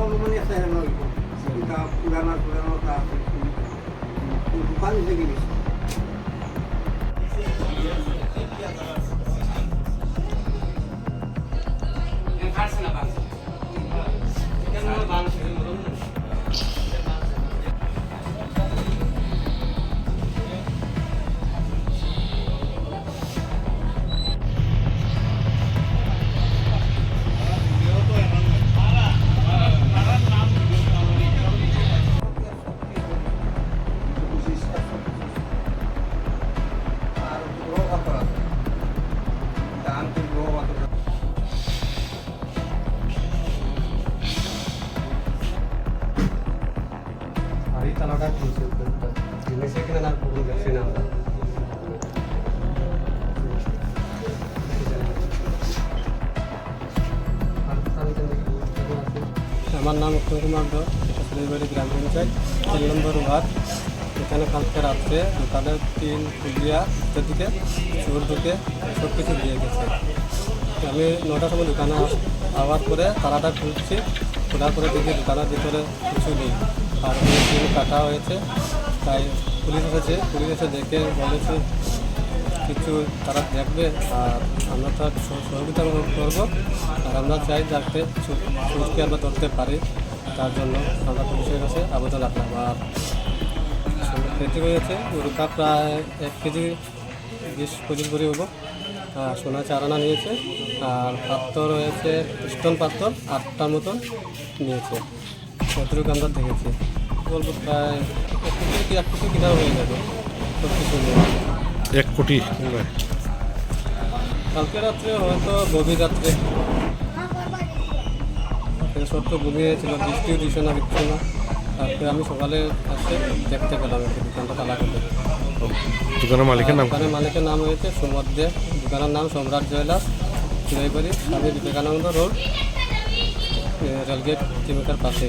অনুমানিক আছে এটা পুরানো দোকান থেকে গেছে তালাটা খুলছে জিনিসে কিনা না পুরো দেখছি না আমরা আমার নাম উত্তম কুমার ধর, এটা ফুলেরবাড়ি গ্রাম পঞ্চায়েত 3 নম্বর ওয়ার্ড। এখানে কালকে রাত্রে দোকানের 3 পুলিয়া দিকে চোর ঢুকে সব কিছু দিয়ে গেছে। আমি 9টার সময় দোকানে আওয়ার করে তালাটা খুলছি, খোলার পরে দেখি দোকানের ভিতরে কিছু নেই আর টিন কাটা হয়েছে। তাই পুলিশ এসে দেখে বলেছে কিছু তারা দেখবে আর আমরা তার সহযোগিতা করবো আর আমরা চাই যাতে চোরকে আমরা ধরতে পারি, তার জন্য আমরা পুলিশের কাছে আবেদন রাখলাম। আর ক্ষতি হয়েছে রুকা প্রায় 1 কেজি 20-25 করে হবো। আর সোনা 4 আনা নিয়েছে আর পাথর রয়েছে স্টোন পাথর 8টার মতন নিয়েছে। কতটুকু আমরা দেখেছি বলবো প্রায় 1 কোটি কিনা হয়ে যাবে সব কিছু নিয়ে। 1 কোটি কালকে রাত্রে হয়তো গভীর রাত্রে সব তো ঘুমিয়েছিল, বৃষ্টিও দিচ্ছে না দিচ্ছে না। তারপরে আমি সকালে আসতে দেখতে পেলাম একটু দোকানটা তালা করতে। দোকানের মালিকের নাম হয়েছে সুমদ দে, দোকানের নাম সম্রাট jewellers, ফুলেরবাড়ি, Swami Vivekananda road, rail gate, চিমিকার পাশে।